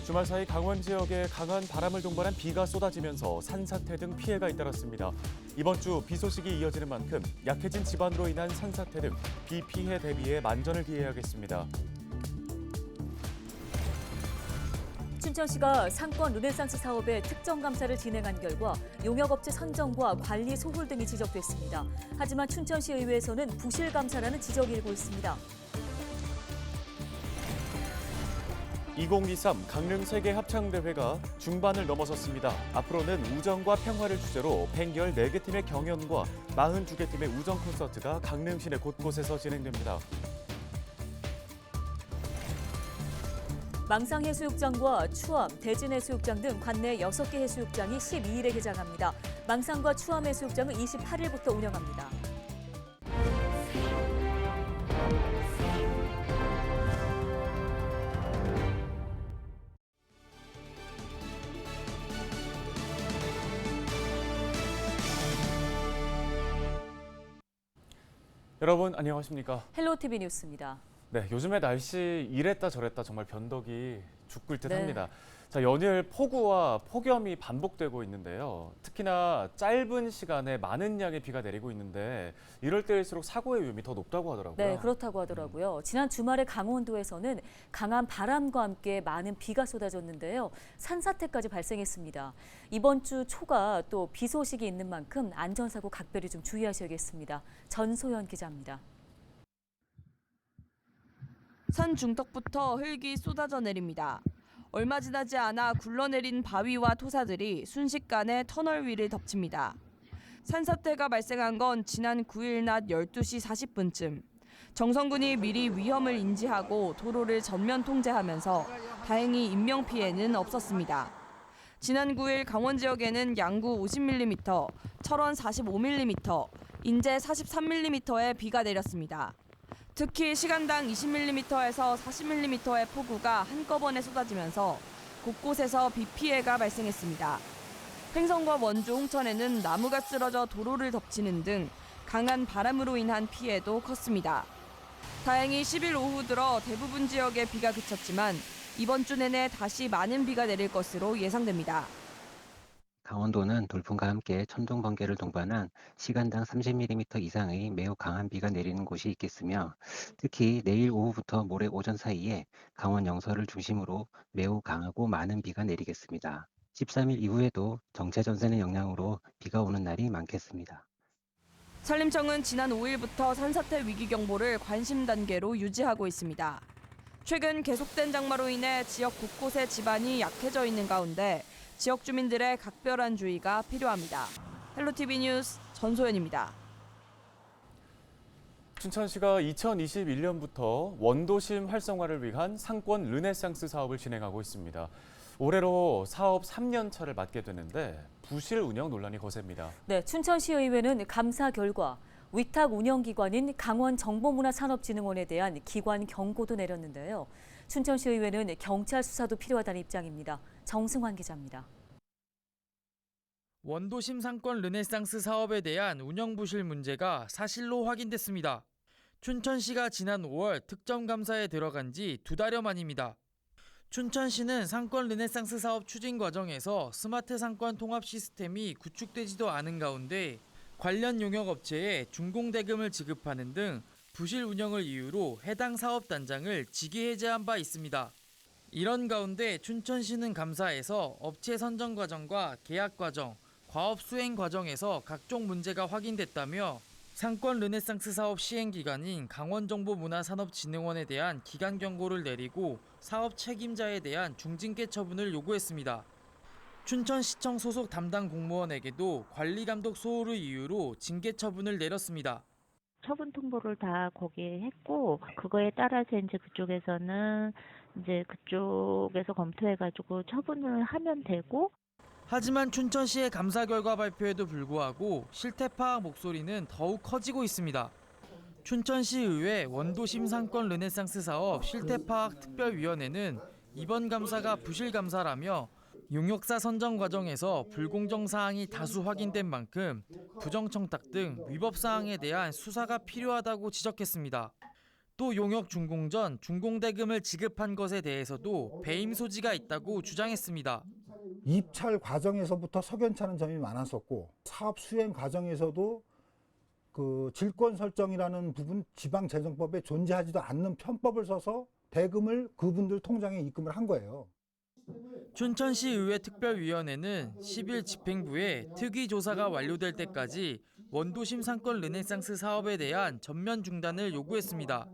주말 사이 강원 지역에 강한 바람을 동반한 비가 쏟아지면서 산사태 등 피해가 잇따랐습니다. 이번 주 비 소식이 이어지는 만큼 약해진 지반으로 인한 산사태 등 비 피해 대비에 만전을 기해야겠습니다. 춘천시가 상권 르네상스 사업의 특정 감사를 진행한 결과 용역업체 선정과 관리 소홀 등이 지적됐습니다. 하지만 춘천시 의회에서는 부실 감사라는 지적이 일고 있습니다. 2023 강릉 세계 합창대회가 중반을 넘어섰습니다. 앞으로는 우정과 평화를 주제로 114개 팀의 경연과 42개 팀의 우정 콘서트가 강릉 시내 곳곳에서 진행됩니다. 망상해수욕장과 추암, 대진해수욕장 등 관내 6개 해수욕장이 12일에 개장합니다. 망상과 추암 해수욕장은 28일부터 운영합니다. 여러분 안녕하십니까? 헬로티비 뉴스입니다. 네, 요즘에 날씨 이랬다 저랬다 정말 변덕이 죽을 듯 네. 합니다. 자, 연일 폭우와 폭염이 반복되고 있는데요. 특히나 짧은 시간에 많은 양의 비가 내리고 있는데 이럴 때일수록 사고의 위험이 더 높다고 하더라고요. 네, 그렇다고 하더라고요. 지난 주말에 강원도에서는 강한 바람과 함께 많은 비가 쏟아졌는데요. 산사태까지 발생했습니다. 이번 주 초가 또 비 소식이 있는 만큼 안전사고 각별히 좀 주의하셔야겠습니다. 전소연 기자입니다. 산 중턱부터 흙이 쏟아져 내립니다. 얼마 지나지 않아 굴러내린 바위와 토사들이 순식간에 터널 위를 덮칩니다. 산사태가 발생한 건 지난 9일 낮 12시 40분쯤. 정성군이 미리 위험을 인지하고 도로를 전면 통제하면서 다행히 인명피해는 없었습니다. 지난 9일 강원 지역에는 양구 50mm, 철원 45mm, 인제 43mm의 비가 내렸습니다. 특히 시간당 20mm에서 40mm의 폭우가 한꺼번에 쏟아지면서 곳곳에서 비 피해가 발생했습니다. 횡성과 원주, 홍천에는 나무가 쓰러져 도로를 덮치는 등 강한 바람으로 인한 피해도 컸습니다. 다행히 10일 오후 들어 대부분 지역에 비가 그쳤지만 이번 주 내내 다시 많은 비가 내릴 것으로 예상됩니다. 강원도는 돌풍과 함께 천둥 번개를 동반한 시간당 30mm 이상의 매우 강한 비가 내리는 곳이 있겠으며 특히 내일 오후부터 모레 오전 사이에 강원 영서를 중심으로 매우 강하고 많은 비가 내리겠습니다. 13일 이후에도 정체전선의 영향으로 비가 오는 날이 많겠습니다. 산림청은 지난 5일부터 산사태 위기경보를 관심 단계로 유지하고 있습니다. 최근 계속된 장마로 인해 지역 곳곳의 지반이 약해져 있는 가운데 지역 주민들의 각별한 주의가 필요합니다. 헬로티비 뉴스 전소연입니다. 춘천시가 2021년부터 원도심 활성화를 위한 상권 르네상스 사업을 진행하고 있습니다. 올해로 사업 3년 차를 맞게 되는데 부실 운영 논란이 거셉니다. 네, 춘천시의회는 감사 결과 위탁 운영기관인 강원정보문화산업진흥원에 대한 기관 경고도 내렸는데요. 춘천시의회는 경찰 수사도 필요하다는 입장입니다. 정승환 기자입니다. 원도심 상권 르네상스 사업에 대한 운영 부실 문제가 사실로 확인됐습니다. 춘천시가 지난 5월 특정 감사에 들어간 지 2달여 만입니다. 춘천시는 상권 르네상스 사업 추진 과정에서 스마트 상권 통합 시스템이 구축되지도 않은 가운데 관련 용역업체에 준공대금을 지급하는 등 부실 운영을 이유로 해당 사업단장을 직위 해제한 바 있습니다. 이런 가운데 춘천시는 감사에서 업체 선정 과정과 계약 과정, 과업 수행 과정에서 각종 문제가 확인됐다며 상권 르네상스 사업 시행 기관인 강원정보문화산업진흥원에 대한 기간 경고를 내리고 사업 책임자에 대한 중징계 처분을 요구했습니다. 춘천시청 소속 담당 공무원에게도 관리감독 소홀을 이유로 징계 처분을 내렸습니다. 처분 통보를 다 거기에 했고 그거에 따라서 이제 그쪽에서는 그쪽에서 검토해가지고 처분을 하면 되고. 하지만 춘천시의 감사 결과 발표에도 불구하고 실태 파악 목소리는 더욱 커지고 있습니다. 춘천시의회 원도심 상권 르네상스 사업 실태 파악 특별위원회는 이번 감사가 부실 감사라며 용역사 선정 과정에서 불공정 사항이 다수 확인된 만큼 부정청탁 등 위법 사항에 대한 수사가 필요하다고 지적했습니다. 또 용역 준공 전 준공대금을 지급한 것에 대해서도 배임 소지가 있다고 주장했습니다. 입찰 과정에서부터 석연찮은 점이 많았었고 사업 수행 과정에서도 그 질권 설정이라는 부분 지방재정법에 존재하지도 않는 편법을 써서 대금을 그분들 통장에 입금을 한 거예요. 춘천시 의회 특별위원회는 10일 집행부에 특위 조사가 완료될 때까지 원도심 상권 르네상스 사업에 대한 전면 중단을 요구했습니다.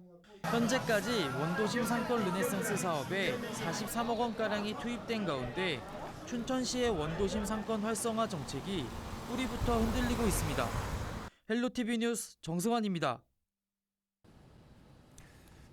현재까지 원도심 상권 르네상스 사업에 43억 원가량이 투입된 가운데 춘천시의 원도심 상권 활성화 정책이 뿌리부터 흔들리고 있습니다. 헬로티비 뉴스 정승환입니다.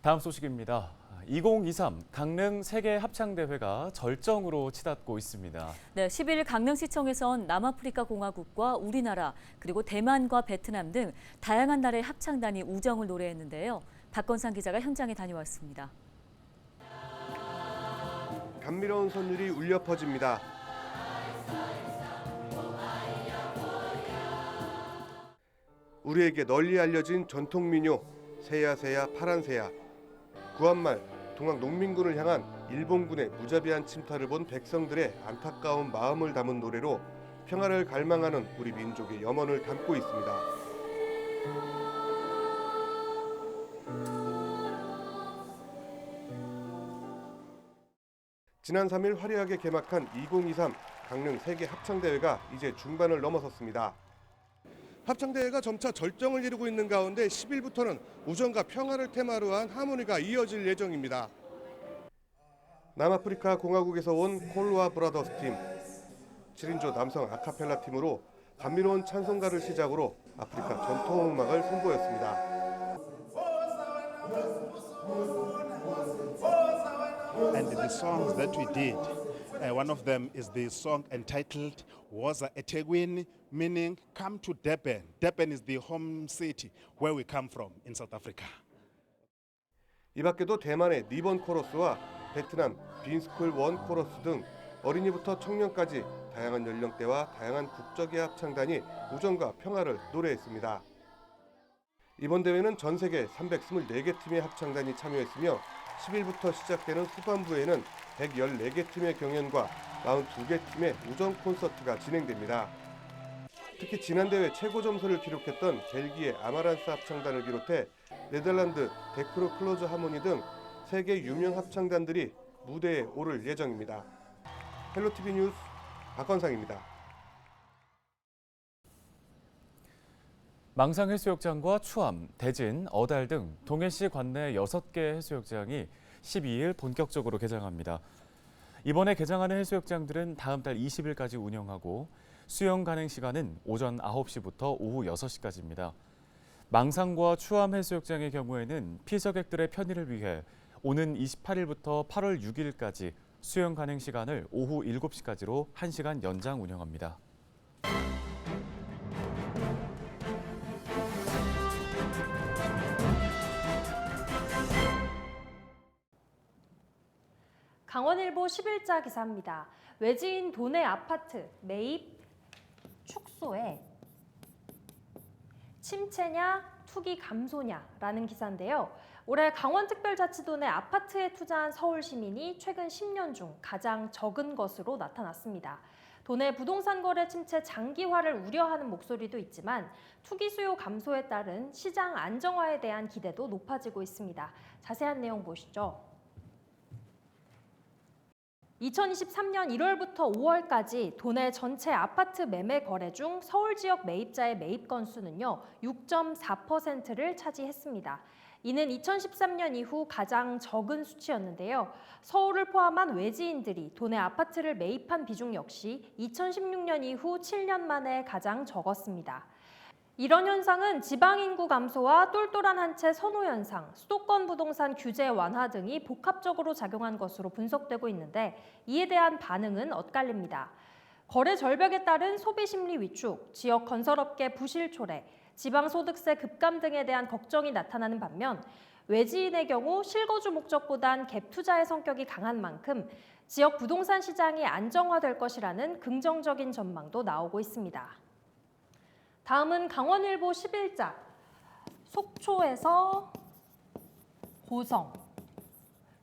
다음 소식입니다. 2023 강릉 세계 합창대회가 절정으로 치닫고 있습니다. 네, 10일 강릉시청에선 남아프리카 공화국과 우리나라 그리고 대만과 베트남 등 다양한 나라의 합창단이 우정을 노래했는데요. 박건상 기자가 현장에 다녀왔습니다. 감미로운 선율이 울려 퍼집니다. 우리에게 널리 알려진 전통 민요 새야새야 파란새야. 구한말 동학 농민군을 향한 일본군의 무자비한 침탈을 본 백성들의 안타까운 마음을 담은 노래로 평화를 갈망하는 우리 민족의 염원을 담고 있습니다. 지난 3일 화려하게 개막한 2023 강릉 세계 합창대회가 이제 중반을 넘어섰습니다. 합창대회가 점차 절정을 이루고 있는 가운데 10일부터는 우정과 평화를 테마로 한 하모니가 이어질 예정입니다. 남아프리카 공화국에서 온 콜로아 브라더스 팀, 7인조 남성 아카펠라 팀으로 감미로운 찬송가를 시작으로 아프리카 전통 음악을 선보였습니다. And the songs that we did, one of them is the song entitled Woza eThekwini, meaning come to Durban. Durban is the home city where we come from in South Africa. 이 밖에도 대만의 니번 코러스와 베트남 빈스쿨 원 코러스 등 어린이부터 청년까지 다양한 연령대와 다양한 국적의 합창단이 우정과 평화를 노래했습니다. 이번 대회는 전 세계 324개 팀의 합창단이 참여했으며 10일부터 시작되는 후반부에는 114개 팀의 경연과 42개 팀의 우정 콘서트가 진행됩니다. 특히 지난 대회 최고 점수를 기록했던 벨기에 아마란스 합창단을 비롯해 네덜란드 데크로 클로즈 하모니 등 세계 유명 합창단들이 무대에 오를 예정입니다. 헬로티비 뉴스 박건상입니다. 망상해수욕장과 추암, 대진, 어달 등 동해시 관내 6개 해수욕장이 12일 본격적으로 개장합니다. 이번에 개장하는 해수욕장들은 다음 달 20일까지 운영하고 수영 가능 시간은 오전 9시부터 오후 6시까지입니다. 망상과 추암 해수욕장의 경우에는 피서객들의 편의를 위해 오는 28일부터 8월 6일까지 수영 가능 시간을 오후 7시까지로 1시간 연장 운영합니다. 강원일보 10일자 기사입니다. 외지인 도내 아파트 매입 축소에 침체냐 투기 감소냐라는 기사인데요. 올해 강원특별자치도 내 아파트에 투자한 서울 시민이 최근 10년 중 가장 적은 것으로 나타났습니다. 도내 부동산 거래 침체 장기화를 우려하는 목소리도 있지만 투기 수요 감소에 따른 시장 안정화에 대한 기대도 높아지고 있습니다. 자세한 내용 보시죠. 2023년 1월부터 5월까지 도내 전체 아파트 매매 거래 중 서울 지역 매입자의 매입 건수는요, 6.4%를 차지했습니다. 이는 2013년 이후 가장 적은 수치였는데요. 서울을 포함한 외지인들이 도내 아파트를 매입한 비중 역시 2016년 이후 7년 만에 가장 적었습니다. 이런 현상은 지방인구 감소와 똘똘한 한 채 선호 현상, 수도권 부동산 규제 완화 등이 복합적으로 작용한 것으로 분석되고 있는데 이에 대한 반응은 엇갈립니다. 거래 절벽에 따른 소비 심리 위축, 지역 건설업계 부실 초래, 지방소득세 급감 등에 대한 걱정이 나타나는 반면 외지인의 경우 실거주 목적보단 갭 투자의 성격이 강한 만큼 지역 부동산 시장이 안정화될 것이라는 긍정적인 전망도 나오고 있습니다. 다음은 강원일보 10일자, 속초에서 고성,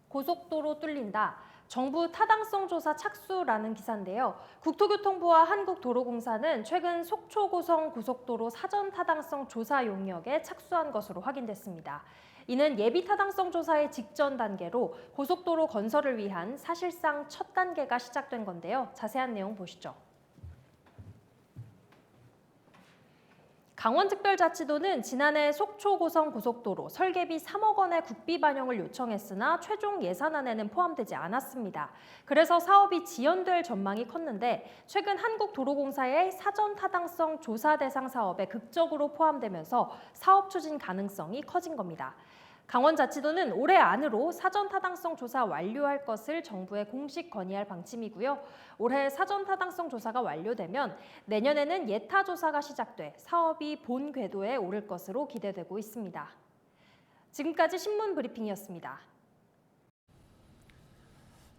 고속도로 뚫린다. 정부 타당성 조사 착수라는 기사인데요. 국토교통부와 한국도로공사는 최근 속초-고성 고속도로 사전 타당성 조사 용역에 착수한 것으로 확인됐습니다. 이는 예비 타당성 조사의 직전 단계로 고속도로 건설을 위한 사실상 첫 단계가 시작된 건데요. 자세한 내용 보시죠. 강원특별자치도는 지난해 속초-고성 고속도로 설계비 3억 원의 국비 반영을 요청했으나 최종 예산안에는 포함되지 않았습니다. 그래서 사업이 지연될 전망이 컸는데 최근 한국도로공사의 사전 타당성 조사 대상 사업에 극적으로 포함되면서 사업 추진 가능성이 커진 겁니다. 강원자치도는 올해 안으로 사전 타당성 조사 완료할 것을 정부에 공식 건의할 방침이고요. 올해 사전 타당성 조사가 완료되면 내년에는 예타 조사가 시작돼 사업이 본 궤도에 오를 것으로 기대되고 있습니다. 지금까지 신문 브리핑이었습니다.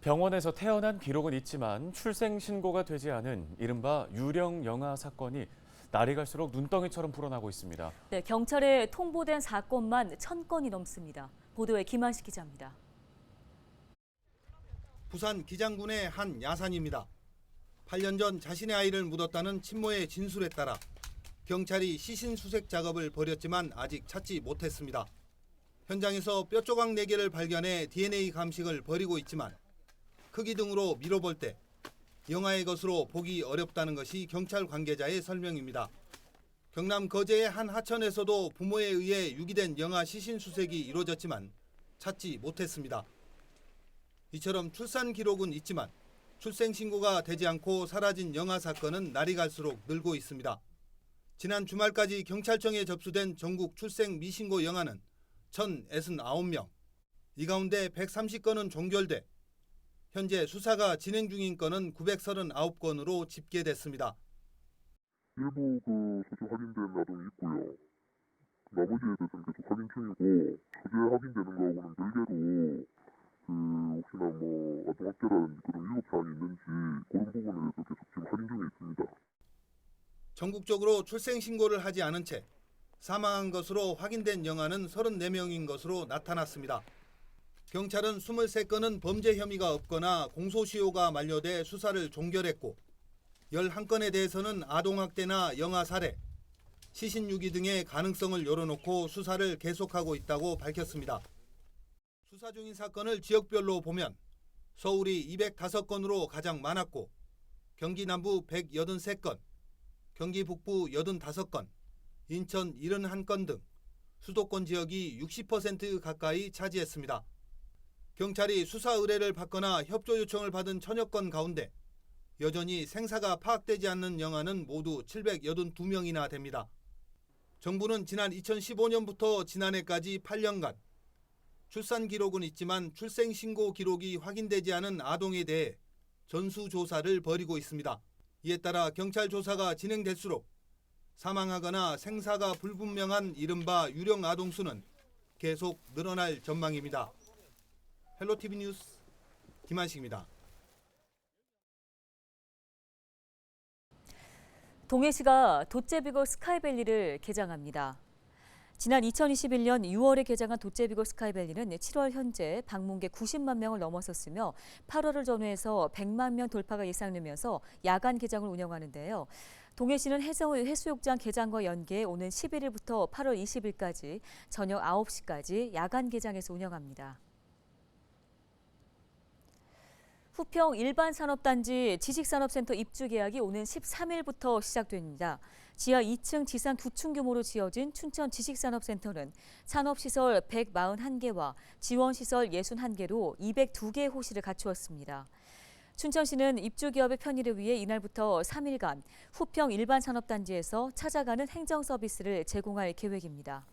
병원에서 태어난 기록은 있지만 출생 신고가 되지 않은 이른바 유령 영아 사건이 날이 갈수록 눈덩이처럼 불어나고 있습니다. 네, 경찰에 통보된 사건만 1000건이 넘습니다. 보도에 김한식 기자입니다. 부산 기장군의 한 야산입니다. 8년 전 자신의 아이를 묻었다는 친모의 진술에 따라 경찰이 시신 수색 작업을 벌였지만 아직 찾지 못했습니다. 현장에서 뼈 조각 4개를 발견해 DNA 감식을 벌이고 있지만 크기 등으로 미뤄볼 때 영아의 것으로 보기 어렵다는 것이 경찰 관계자의 설명입니다. 경남 거제의 한 하천에서도 부모에 의해 유기된 영아 시신 수색이 이루어졌지만 찾지 못했습니다. 이처럼 출산 기록은 있지만 출생 신고가 되지 않고 사라진 영아 사건은 날이 갈수록 늘고 있습니다. 지난 주말까지 경찰청에 접수된 전국 출생 미신고 영아는 1,069명. 이 가운데 130건은 종결돼 현재 수사가 진행 중인 건은 939건으로 집계됐습니다. 일부 소재 확인된 아동이 있고요. 나머지에 대해서는 계속 확인 중이고 소재 확인되는 거하고는 별개로 혹시나 아동 학대라든지 그런 위법 사항이 있는지 그런 부분에 대해서 계속 지금 확인 중에 있습니다. 전국적으로 출생 신고를 하지 않은 채 사망한 것으로 확인된 영아는 34명인 것으로 나타났습니다. 경찰은 23건은 범죄 혐의가 없거나 공소시효가 만료돼 수사를 종결했고 11건에 대해서는 아동학대나 영아 살해, 시신 유기 등의 가능성을 열어놓고 수사를 계속하고 있다고 밝혔습니다. 수사 중인 사건을 지역별로 보면 서울이 205건으로 가장 많았고 경기 남부 183건, 경기 북부 85건, 인천 71건 등 수도권 지역이 60% 가까이 차지했습니다. 경찰이 수사 의뢰를 받거나 협조 요청을 받은 1000여 건 가운데 여전히 생사가 파악되지 않는 영아는 모두 782명이나 됩니다. 정부는 지난 2015년부터 지난해까지 8년간 출산 기록은 있지만 출생 신고 기록이 확인되지 않은 아동에 대해 전수조사를 벌이고 있습니다. 이에 따라 경찰 조사가 진행될수록 사망하거나 생사가 불분명한 이른바 유령 아동 수는 계속 늘어날 전망입니다. 헬로티비 뉴스 김한식입니다. 동해시가 돛제비골 스카이밸리를 개장합니다. 지난 2021년 6월에 개장한 돛제비골 스카이밸리는 7월 현재 방문객 90만 명을 넘어섰으며 8월을 전후해서 100만 명 돌파가 예상되면서 야간 개장을 운영하는데요. 동해시는 해수욕장 개장과 연계해 오는 11일부터 8월 20일까지 저녁 9시까지 야간 개장해서 운영합니다. 후평 일반산업단지 지식산업센터 입주 계약이 오는 13일부터 시작됩니다. 지하 2층 지상 9층 규모로 지어진 춘천 지식산업센터는 산업시설 141개와 지원시설 61개로 202개의 호실을 갖추었습니다. 춘천시는 입주 기업의 편의를 위해 이날부터 3일간 후평 일반산업단지에서 찾아가는 행정 서비스를 제공할 계획입니다.